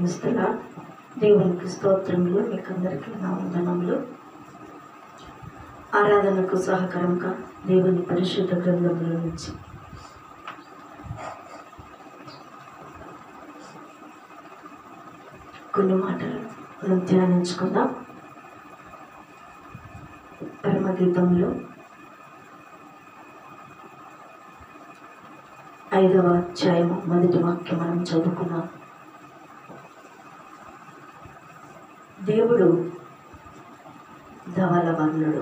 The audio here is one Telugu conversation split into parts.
క్రీస్తులా దేవునికి స్తోత్రములు. మీకు అందరికీ నా వందనములు. ఆరాధనకు సహకారంగా దేవుని పరిశుద్ధ గ్రంథముల నుంచి కొన్ని మాటలు మనం ధ్యానించుకుందాం. పరమగీతంలో 5వ అధ్యాయము 1వ వాక్యం మనం చదువుకున్నాం. దేవుడు ధవలవర్ణుడు.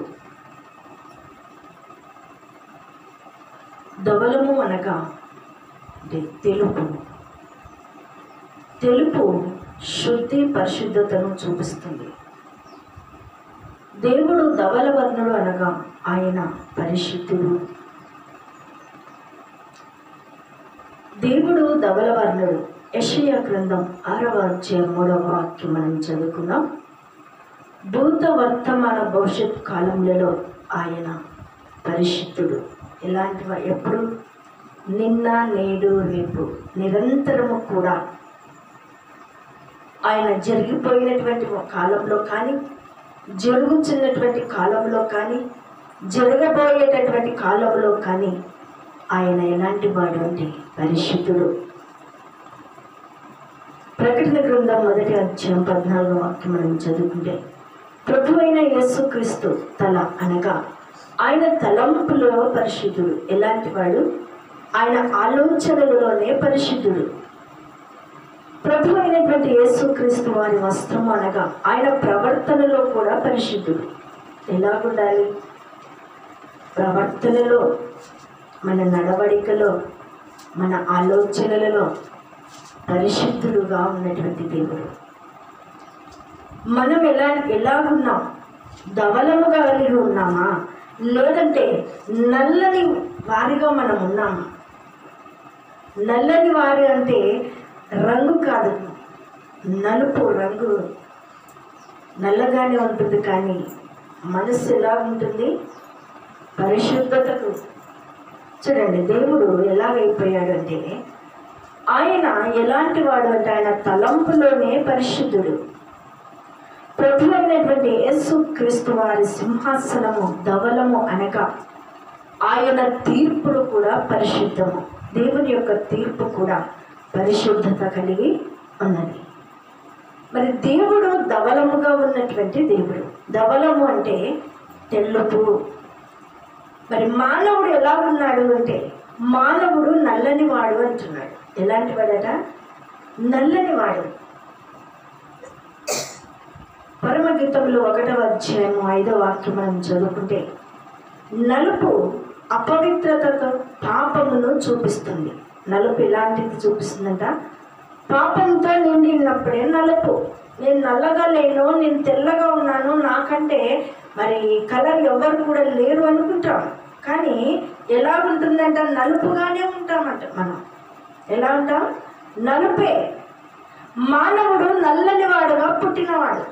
ధవలము అనగా తెలుపు. తెలుపు శుద్ధి పరిశుద్ధతను చూపిస్తుంది. దేవుడు ధవలవర్ణుడు అనగా ఆయన పరిశుద్ధుడు. దేవుడు ధవలవర్ణుడు. యెషయా గ్రంథం 6వ అధ్యాయం 3వ వాక్యం మనం చదువుకున్నాం. భూత వర్తమాన భవిష్యత్ కాలంలో ఆయన పరిశుద్ధుడు. ఎప్పుడు నిన్న నేడు రేపు నిరంతరము కూడా ఆయన జరిగిపోయినటువంటి కాలంలో కానీ, జరుగుతున్నటువంటి కాలంలో కానీ, జరగబోయేటటువంటి కాలంలో కానీ ఆయన ఎలాంటి వాడు అంటే పరిశుద్ధుడు. ప్రకటన గ్రంథం 1వ అధ్యాయం 14వ వాక్యం మనం చదువుకుంటే, ప్రభు అయిన యేసుక్రీస్తు తల అనగా ఆయన తలంపులో పరిశుద్ధుడు. ఎలాంటి వాడు? ఆయన ఆలోచనలలోనే పరిశుద్ధుడు. ప్రభు అయినటువంటి యేసుక్రీస్తు వారి వస్త్రం అనగా ఆయన ప్రవర్తనలో కూడా పరిశుద్ధుడు. ఎలాగుండాలి? ప్రవర్తనలో, మన నడవడికలో, మన ఆలోచనలలో పరిశుద్ధుడుగా ఉన్నటువంటి దేవుడు. మనం ఎలాగున్నాం? ధవలముగా కలిగి ఉన్నామా, లేదంటే నల్లని వారిగా మనం ఉన్నామా? నల్లని వారి అంటే రంగు కాదు, నలుపు రంగు నల్లగానే ఉంటుంది, కానీ మనసు ఎలా ఉంటుంది? పరిశుద్ధతకు. చూడండి, దేవుడు ఎలాగైపోయాడంటే ఆయన ఎలాంటి వాడు అంటే ఆయన తలంపులోనే పరిశుద్ధుడు. ప్రభు అయినటువంటి యేసుక్రీస్తు వారి సింహాసనము ధవలము అనగా ఆయన తీర్పులు కూడా పరిశుద్ధము. దేవుని యొక్క తీర్పు కూడా పరిశుద్ధత కలిగి ఉన్నది. మరి దేవుడు ధవలముగా ఉన్నటువంటి దేవుడు. ధవలము అంటే తెల్లపు. మరి మానవుడు ఎలా ఉన్నాడు అంటే మానవుడు నల్లని వాడు అంటున్నాడు. ఎలాంటి వాడట? నల్లని వాడు. పరమగీతంలో 1వ అధ్యాయం 5వ వాక్యం మనం చదువుకుంటే, నలుపు అపవిత్రతతో పాపమును చూపిస్తుంది. నలుపు ఎలాంటిది చూపిస్తుందంట? పాపంతో నిండి ఉన్నప్పుడే నలుపు. నేను నల్లగా లేను, నేను తెల్లగా ఉన్నాను, నాకంటే మరి కలర్ ఎవరు కూడా లేరు అనుకుంటాం. కానీ ఎలా ఉంటుందంట? నలుపుగానే ఉంటామంట. మనం ఎలా ఉంటాం? నలుపే. మానవుడు నల్లని వాడుగా పుట్టినవాడు.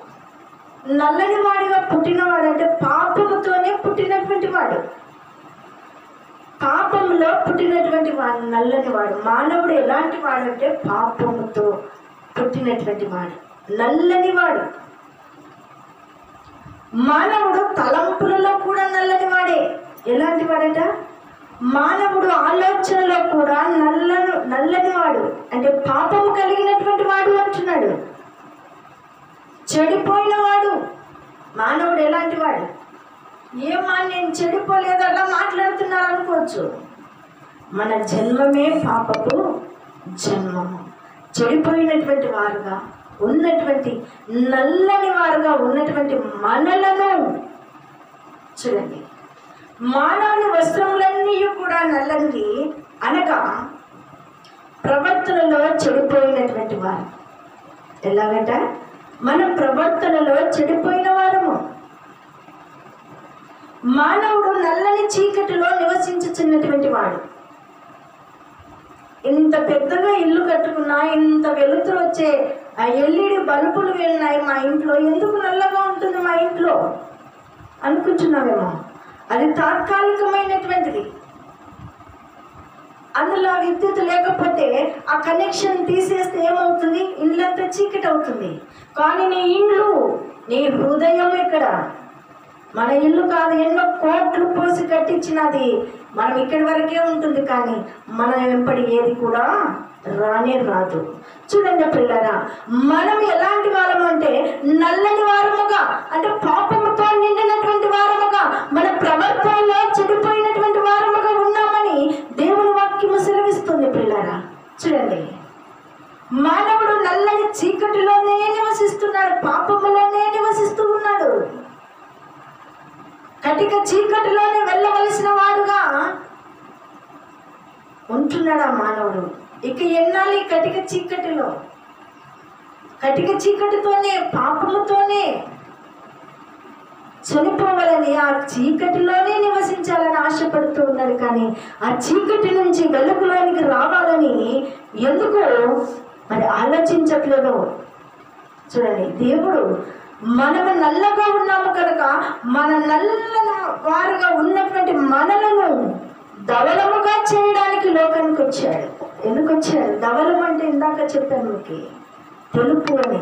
నల్లని వాడిగా పుట్టినవాడు అంటే పాపముతోనే పుట్టినటువంటి వాడు. పాపంలో పుట్టినటువంటి వాడు నల్లని వాడు. మానవుడు ఎలాంటి వాడు అంటే పాపముతో పుట్టినటువంటి వాడు, నల్లని వాడు. మానవుడు తలంపులలో కూడా నల్లని వాడే. ఎలాంటి వాడట? మానవుడు ఆలోచనలో కూడా నల్లని వాడు అంటే పాపము కలిగినటువంటి వాడు అంటున్నాడు. చెడిపోయిన వాడు మానవుడు. ఎలాంటి వాడు? ఏమా నేను చెడిపోలేదు అలా మాట్లాడుతున్నారు అనుకోవచ్చు. మన జన్మమే పాపపు జన్మము. చెడిపోయినటువంటి వారుగా ఉన్నటువంటి, నల్లని వారుగా ఉన్నటువంటి మనలను చూడండి. మానవుని వస్త్రములన్నీ కూడా నల్లని అనగా ప్రవర్తనలో చెడిపోయినటువంటి వారు. ఎలాగంట? మన ప్రవర్తనలో చెడిపోయిన వారము. మానవుడు నల్లని చీకటిలో నివసించుచున్నటువంటి వాడు. ఇంత పెద్దగా ఇల్లు కట్టుకున్నా, ఇంత వెలుతురు వచ్చే ఆ ఎల్ఈడి బల్బులు వెళ్ళినాయి మా ఇంట్లో, ఎందుకు నల్లగా ఉంటుంది మా ఇంట్లో అనుకుంటున్నావేమో. అది తాత్కాలికమైనటువంటిది. అందులో విద్యుత్ లేకపోతే ఆ కనెక్షన్ తీసేస్తే ఏమవుతుంది? ఇల్లంతా చీకటి అవుతుంది. కానీ నీ ఇల్లు, నీ హృదయం ఇక్కడ. మన ఇల్లు కాదు, ఎన్నో కోట్లు పోసి కట్టించినది మనం ఇక్కడి వరకే ఉంటుంది, కానీ మన వెంపడి ఏది కూడా రానే రాదు. చూడండి పిల్లరా, మనం ఎలాంటి వారము అంటే నల్లని వారముగా, అంటే పాపముతో నిండినటువంటి వారముగా, మన ప్రవర్తనలో చెడిపోయినటువంటి వారముగా ఉన్నామని దేవుని వాక్యము సెలవిస్తుంది. పిల్లరా చూడండి, మానవుడు నల్లని చీకటిలోనే నివసిస్తున్నాడు, పాపములోనే నివసిస్తూ ఉన్నాడు. కటిక చీకటిలోనే వెళ్ళవలసిన వాడుగా ఉంటున్నాడు ఆ మానవుడు. ఇక ఎన్నాళ్ళు కటిక చీకటిలో, కటిక చీకటితోనే, పాపముతోనే చనిపోవాలని, ఆ చీకటిలోనే నివసించాలని ఆశపడుతూ ఉన్నాడు. కానీ ఆ చీకటి నుంచి వెలుగులోనికి రావాలని ఎందుకు మరి ఆలోచించట్లేదు? చూడండి, దేవుడు మనము నల్లగా ఉన్నాము కనుక మన నల్ల వారుగా ఉన్నటువంటి మనలను ధవలముగా చేయడానికి లోకానికి వచ్చాడు. ఎందుకు వచ్చాడు? ధవలం అంటే ఇందాక చెప్పాను మీకు, తెలుపు అని.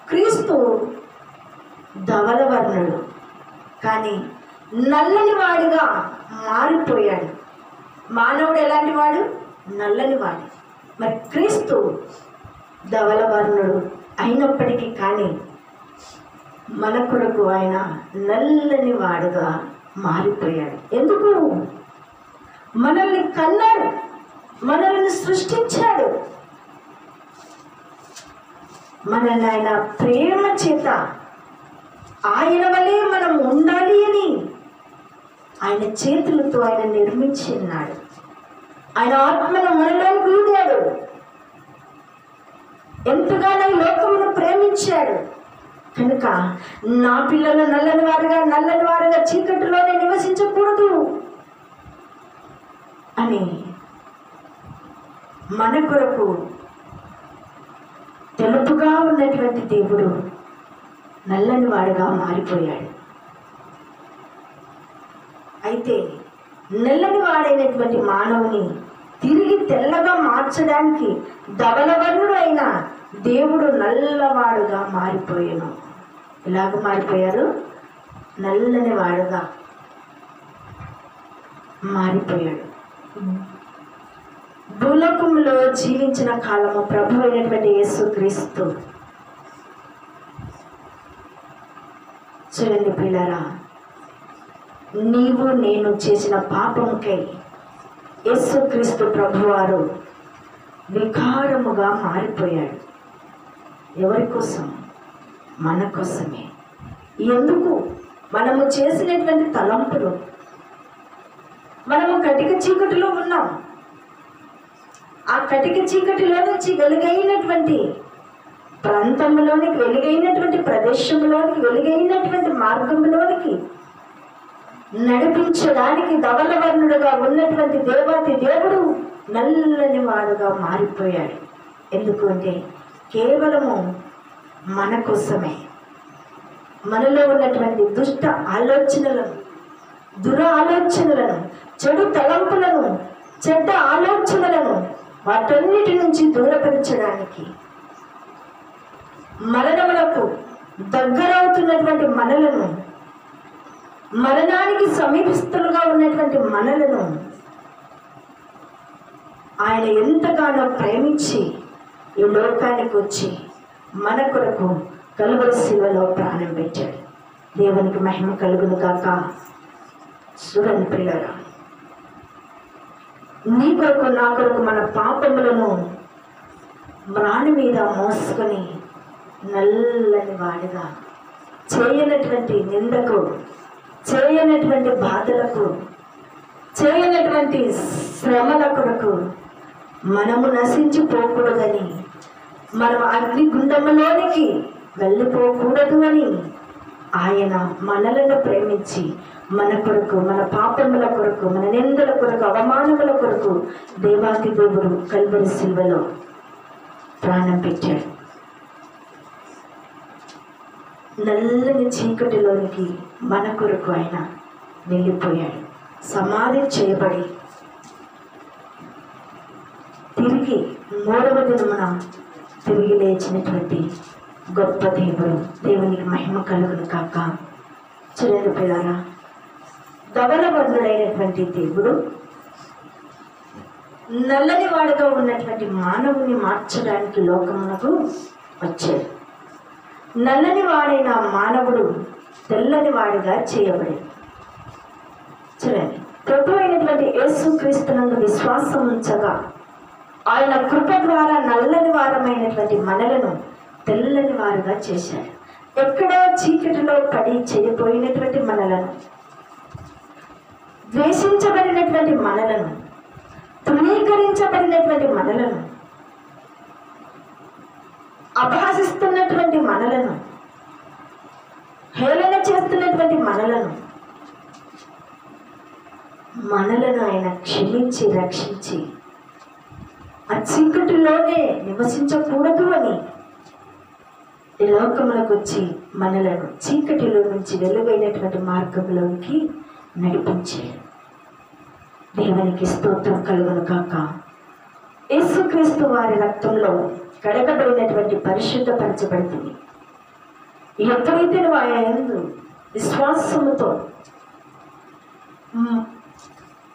క్రీస్తు ధవలవర్ణుడు, కానీ నల్లని వాడిగా మారిపోయాడు. మానవుడు ఎలాంటి వాడు? నల్లని వాడు. మరి క్రీస్తు ధవలవర్ణుడు అయినప్పటికీ కానీ మన కొరకు ఆయన నల్లని వాడుగా మారిపోయాడు. ఎందుకు? మనల్ని కన్నాడు, మనల్ని సృష్టించాడు, మనల్ని ఆయన ప్రేమ చేత ఆయన వలె మనం ఉండాలి అని ఆయన చేతులతో ఆయన నిర్మించి ఉన్నాడు. ఆయన ఆత్మను మనలోకి ఊదాడు. ఎంతగానో లోకమును ప్రేమించాడు కనుక నా పిల్లలు నల్లని వారుగా చీకటిలోనే నివసించకూడదు అని మన కొరకు తెలుపుగా ఉన్నటువంటి దేవుడు నల్లని వాడుగా మారిపోయాడు. అయితే నల్లని వాడైనటువంటి మానవుని తిరిగి తెల్లగా మార్చడానికి ధవలవర్ణుడు అయిన దేవుడు నల్లవాడుగా మారిపోయాను. ఎలాగ మారిపోయారు? నల్లని వాడుగా మారిపోయాడు. భూలోకంలో జీవించిన కాలము ప్రభు అయినటువంటి యేసుక్రీస్తు. చూడండి పిల్లరా, నీవు నేను చేసిన పాపంకై యేసుక్రీస్తు ప్రభువారు వికారముగా మారిపోయాడు. ఎవరి కోసం? మన కోసమే. ఎందుకు? మనము చేసినటువంటి తలంపులు, మనము కటిక చీకటిలో ఉన్నాం. ఆ కటిక చీకటిలో నుంచి వెలుగైనటువంటి ప్రాంతంలోనికి, వెలుగైనటువంటి ప్రదేశంలోనికి, వెలుగైనటువంటి మార్గంలోనికి నడిపించడానికి ధవలవర్ణుడుగా ఉన్నటువంటి దేవాతి దేవుడు నల్లని వాడుగా మారిపోయాడు. ఎందుకు అంటే కేవలము మన కోసమే. మనలో ఉన్నటువంటి దుష్ట ఆలోచనలను, దురాలోచనలను, చెడు తలంపులను, చెడ్డ ఆలోచనలను వాటన్నిటి నుంచి దూరపరచడానికి, మరణములకు దగ్గరవుతున్నటువంటి మనలను, మరణానికి సమీపిస్తులుగా ఉన్నటువంటి మనలను ఆయన ఎంతగానో ప్రేమించి ఈ లోకానికి వచ్చి మన కొరకు కలువరి శిలువలో ప్రాణం పెట్టాడు. దేవునికి మహిమ కలుగును గాక. చూడండి ప్రియులారా, నీ కొరకు నా కొరకు మన పాపములను మ్రాణి మీద మోసుకొని నల్లని వాడిగా, చేయనటువంటి నిందకు, చేయనటువంటి బాధలకు, చేయనటువంటి శ్రమల కొరకు మనము నశించిపోకూడదని, మనం అగ్నిగుండములోనికి వెళ్ళిపోకూడదు అని ఆయన మనలను ప్రేమించి మన కొరకు, మన పాపముల కొరకు, మన నిందల కొరకు, అవమానముల కొరకు దేవాతి దేవుడు కల్వరి శిలువలో ప్రాణం పెట్టాడు. నల్లని చీకటిలోనికి మన కొరకు ఆయన వెళ్ళిపోయాడు. సమాధి చేయబడి తిరిగి 3వ దినమున తిరిగి లేచినటువంటి గొప్ప దేవుడు. దేవునికి మహిమ కలుగును కాక. చూడండి పిల్లారా, ధవలవర్ణుడైనటువంటి దేవుడు నల్లని వాడుగా ఉన్నటువంటి మానవుని మార్చడానికి లోకమునకు వచ్చాడు. నల్లని వాడైన మానవుడు తెల్లని వాడిగా చేయబడి. చూడండి, ప్రభు అయినటువంటి యేసుక్రీస్తునందు విశ్వాసం ఉంచగా ఆయన కృప ద్వారా నల్లని వారమైనటువంటి మనలను తెల్లని వారుగా చేశాడు. ఎక్కడో చీకటిలో పడి చెడిపోయినటువంటి మనలను, ద్వేషించబడినటువంటి మనలను, తృణీకరించబడినటువంటి మనలను, అపహసిస్తున్నటువంటి మనలను, హేళన చేస్తున్నటువంటి మనలను ఆయన క్షమించి రక్షించి ఆ చీకటిలోనే నివసించకూడదు అని ఈ లోకములకు వచ్చి మనలను చీకటిలో నుంచి వెలుగైనటువంటి మార్గంలోకి నడిపించాడు. దేవునికి స్తోత్రం కలుగును కాక. యేసుక్రీస్తు వారి రక్తంలో కడగబడినటువంటి పరిశుద్ధపరచబడుతుంది. ఎప్పుడైతే నువ్వు ఆయన యందు విశ్వాసముతో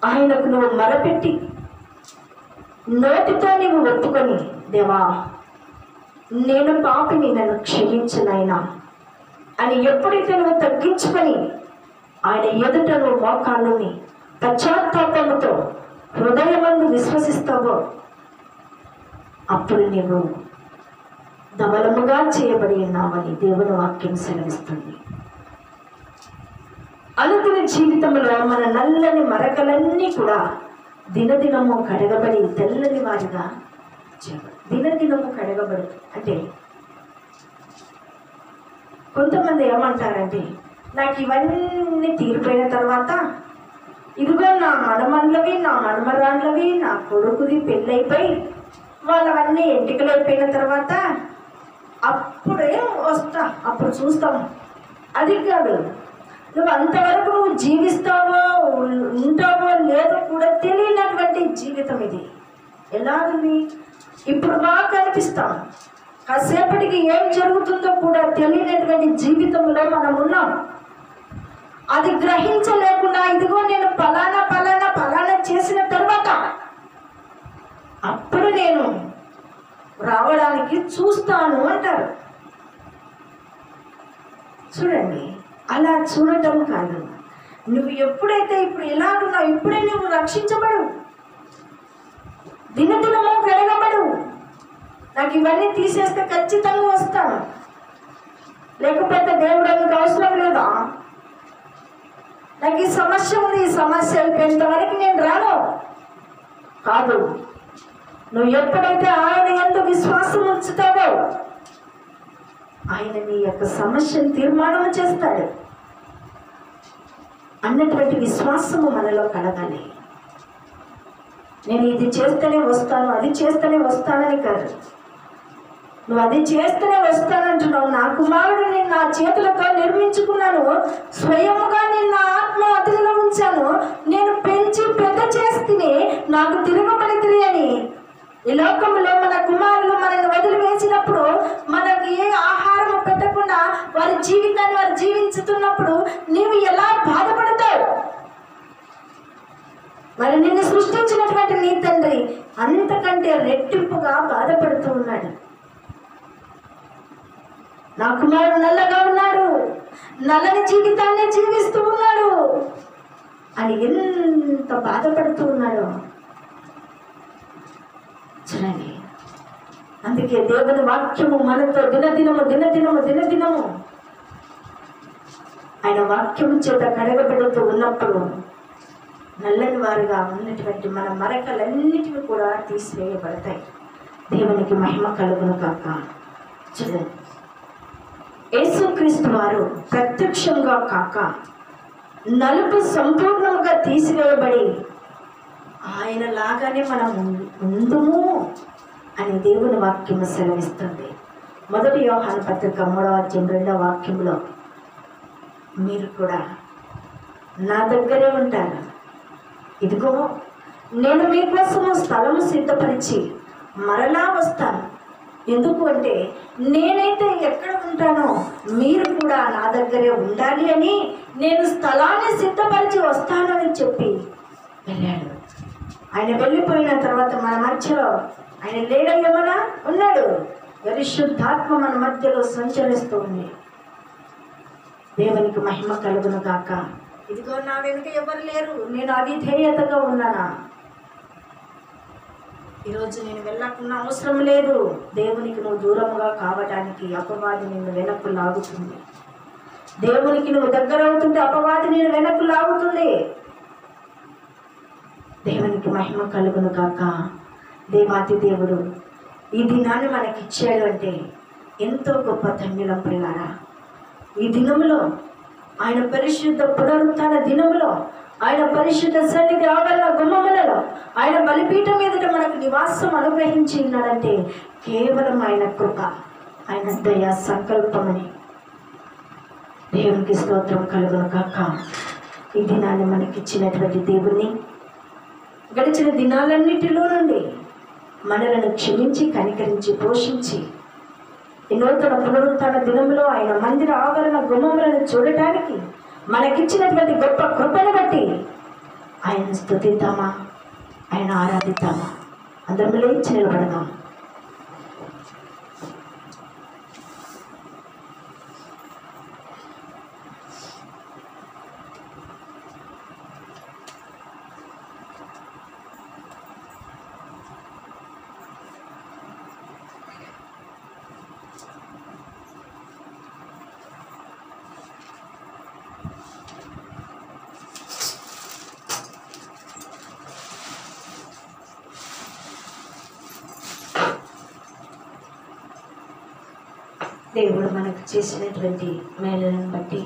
ఆయనకు నువ్వు మొరపెట్టి నోటితో నువ్వు ఒప్పుకొని, దేవా నేను పాపిని, నన్ను క్షమించునైనా అని ఎప్పుడైతే నువ్వు తగ్గించుకొని ఆయన ఎదుట నువ్వు మోకాళ్ళని పశ్చాత్తాపముతో హృదయమందు విశ్వసిస్తావో అప్పుడు నీవు ధవలముగా చేయబడి ఉన్నావని దేవుని వాక్యం సెలవిస్తుంది. అనుదిన జీవితంలో మన నల్లని మరకలన్నీ కూడా దినదినము కడగబడి తెల్లని వారిగా దినదినము కడగబడి. అంటే కొంతమంది ఏమంటారంటే, నాకు ఇవన్నీ తీరిపోయిన తర్వాత ఇదిగో నా మనమన్లవి, నా మనమరాళ్ళవి, నా కొడుకుది పెళ్ళైపోయి వాళ్ళవన్నీ ఎంటికలు అయిపోయిన తర్వాత అప్పుడే వస్తా, అప్పుడు చూస్తాం. అది కాదు, నువ్వు అంతవరకు నువ్వు జీవిస్తావో ఉంటావో లేదో కూడా తెలియనటువంటి జీవితం ఇది. ఎలాగని ఇప్పుడు బాగా కనిపిస్తాం, కాసేపటికి ఏం జరుగుతుందో కూడా తెలియనటువంటి జీవితంలో మనం ఉన్నాం. అది గ్రహించలేకుండా ఇదిగో నేను పలానా పలానా పలానా చేసిన తర్వాత అప్పుడు నేను రావడానికి చూస్తాను అంటారు. చూడండి, అలా చూడటం కాదు. నువ్వు ఎప్పుడైతే ఇప్పుడు ఇలాగున్నావు, ఇప్పుడే నువ్వు రక్షించబడు, దినదినము కడగబడు. నాకు ఇవన్నీ తీసేస్తే ఖచ్చితంగా వస్తాను, లేకపోతే దేవుడు అందుకు అవసరం లేదా? నాకు ఈ సమస్య ఉంది, ఈ సమస్య అయిపోయేంత వరకు నేను రాను కాదు. నువ్వు ఎప్పుడైతే ఆయన యందు విశ్వాసం ఉంచుతావో ఆయన నీ యొక్క సమస్యను తీర్మానం చేస్తాడు అన్నటువంటి విశ్వాసము మనలో కలగాలి. నేను ఇది చేస్తేనే వస్తాను, అది చేస్తేనే వస్తానని కాదు. నువ్వు అది చేస్తేనే వస్తానంటున్నావు. నా కుమారుడు నేను నా చేతులతో నిర్మించుకున్నాను, స్వయముగా నేను నా ఆత్మ అదుపులో ఉంచాను, నేను పెంచి పెద్ద చేస్తేనే నాకు తిరగబడి అని. ఈ లోకంలో మన కుమారులు మనల్ని వదిలివేసినప్పుడు, మనకి ఏ ఆహారం పెట్టకుండా వారి జీవితాన్ని వారు జీవించుతున్నప్పుడు నీవు ఎలా బాధపడతావు? మరి నిన్ను సృష్టించినటువంటి నీ తండ్రి అంతకంటే రెట్టింపుగా బాధపడుతూ ఉన్నాడు. నా కుమారుడు నల్లగా ఉన్నాడు, నల్లని జీవితాన్ని జీవిస్తూ ఉన్నాడు అని ఎంత బాధపడుతూ ఉన్నాడు చూడండి. అందుకే దేవుని వాక్యము మనతో దినదినము ఆయన వాక్యము చేత కడగబడుతూ ఉన్నప్పుడు నల్లని వారుగా ఉన్నటువంటి మన మరకలన్నిటివి కూడా తీసివేయబడతాయి. దేవునికి మహిమ కలుగును కాక. చూడండి, యేసుక్రీస్తు వారు ప్రత్యక్షంగా కాక నలుపు సంపూర్ణంగా తీసివేయబడి ఆయన లాగానే మనం ఉందుము అని దేవుని వాక్యము సెలవిస్తుంది. 1 యోహాను పత్రిక 3వ అధ్యాయం 2వ వాక్యంలో మీరు కూడా నా దగ్గరే ఉంటారు, ఇదిగో నేను మీకోసము స్థలము సిద్ధపరిచి మరలా వస్తాను. ఎందుకు అంటే నేనైతే ఎక్కడ ఉంటానో మీరు కూడా నా దగ్గరే ఉండాలి అని నేను స్థలాన్ని సిద్ధపరిచి వస్తానని చెప్పి వెళ్ళాడు. ఆయన వెళ్ళిపోయిన తర్వాత మన మధ్యలో ఆయన లేడయ్యమనా ఉన్నాడు. పరిశుద్ధాత్మ మన మధ్యలో సంచరిస్తూ ఉంది. దేవునికి మహిమ కలుగును గాక. ఇదిగో నా వెనుక ఎవరు లేరు, నేను అవిధేయతగా ఉన్నానా? ఈరోజు నేను వెళ్ళకున్న అవసరం లేదు. దేవునికి నువ్వు దూరంగా కావడానికి అపవాది నిన్ను వెనక్కు లాగుతుంది. దేవునికి నువ్వు దగ్గర అవుతుంటే అపవాది నేను వెనక్కు లాగుతుంది. దేవునికి మహిమ కలుగును గాక. దేవాతి దేవుడు ఈ దినాన్ని మనకిచ్చాడు అంటే ఎంతో గొప్ప ధన్యులం ప్రియులారా. ఈ దినములో ఆయన పరిశుద్ధ పునరుత్థాన దినములో ఆయన పరిశుద్ధ సన్నిధి ఆవరణ గుమ్మములలో ఆయన బలిపీఠం మీదట మనకు నివాసం అనుగ్రహించి ఉన్నాడంటే కేవలం ఆయన కృప, ఆయన దయా సంకల్పమని. దేవునికి స్తోత్రం కలుగును గాక. ఈ దినాన్ని మనకిచ్చినటువంటి దేవుణ్ణి గడిచిన దినాలన్నిటిలో నుండి మనలను క్షమించి కనికరించి పోషించి ఈ నూతన పునరుత్థాన దినంలో ఆయన మందిర ఆవరణ గుమ్మములను చూడటానికి మనకిచ్చినటువంటి గొప్ప కృపను బట్టి ఆయన స్తుతిద్దామా, ఆయన ఆరాధిద్దామా? అందరం లేచి నిలబడదాం. దేవుడు మనకు చేసినటువంటి మేలులను బట్టి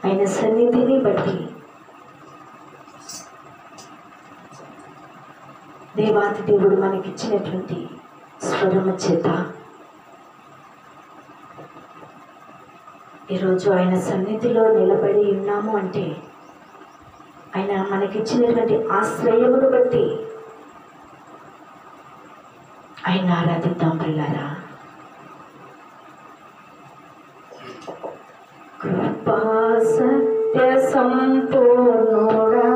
ఆయన సన్నిధిని బట్టి దేవాతి దేవుడు మనకిచ్చినటువంటి స్వరము చేత ఈరోజు ఆయన సన్నిధిలో నిలబడి ఉన్నాము అంటే ఆయన మనకిచ్చినటువంటి ఆశ్రయమును బట్టి ఆయన ఆరాధిద్దాం ప్రియులారా. కృపా సత్య సంపూర్ణుడా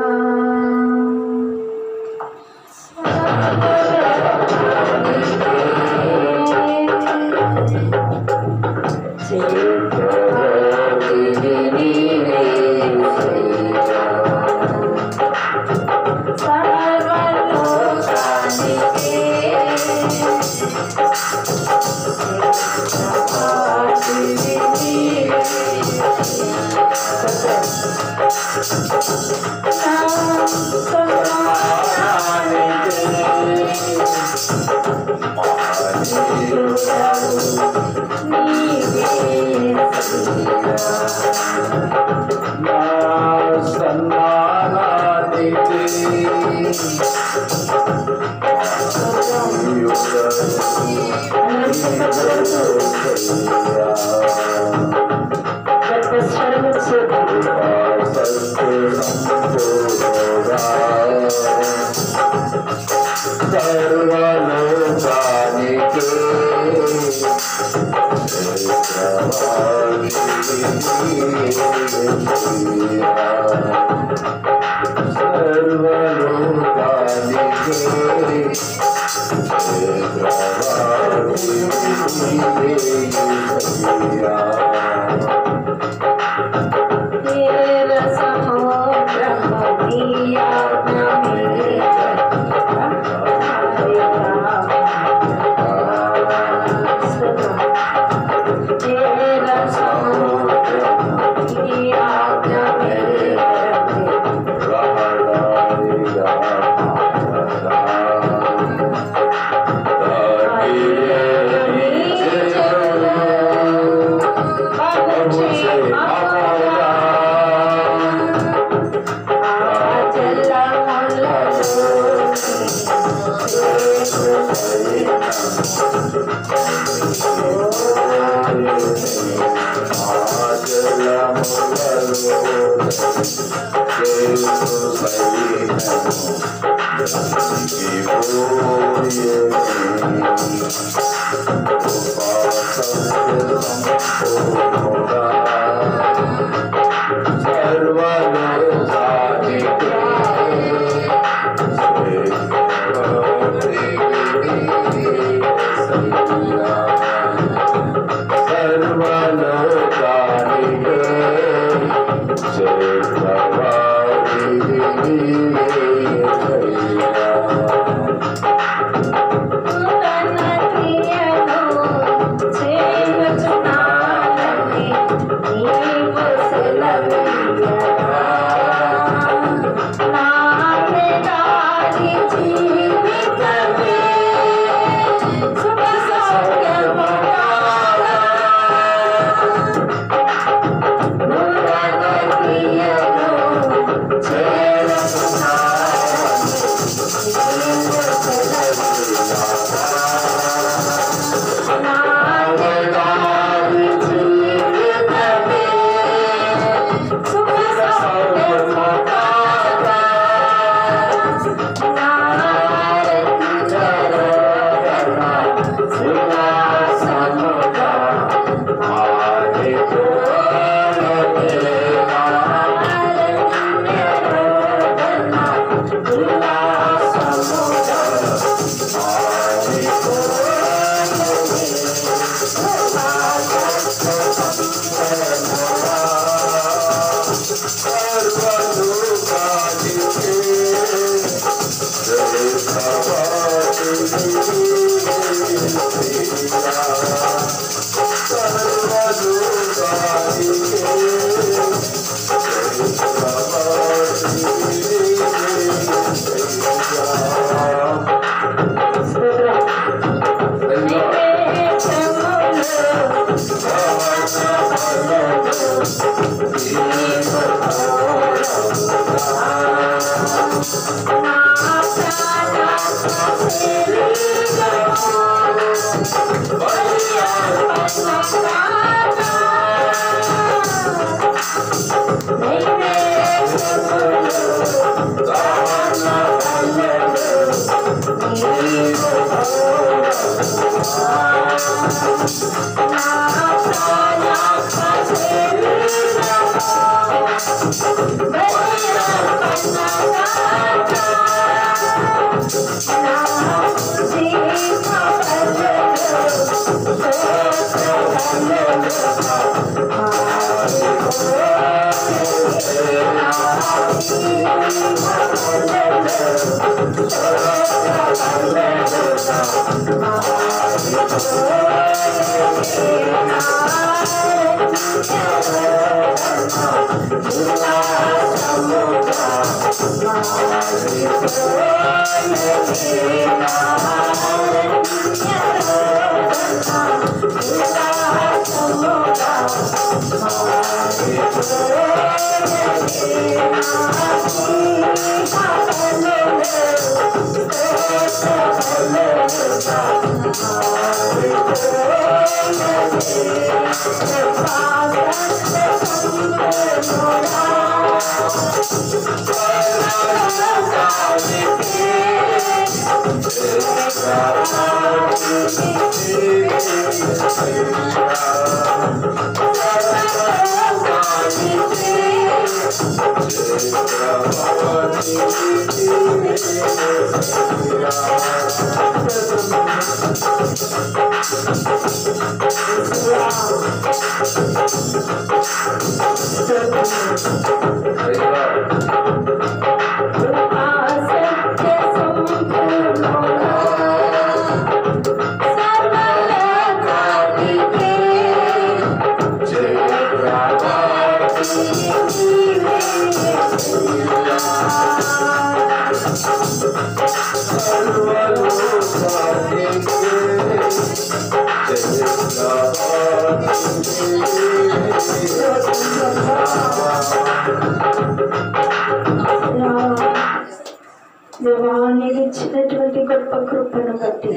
దేవానికి ఇచ్చినటువంటి గొప్ప కృపను బట్టి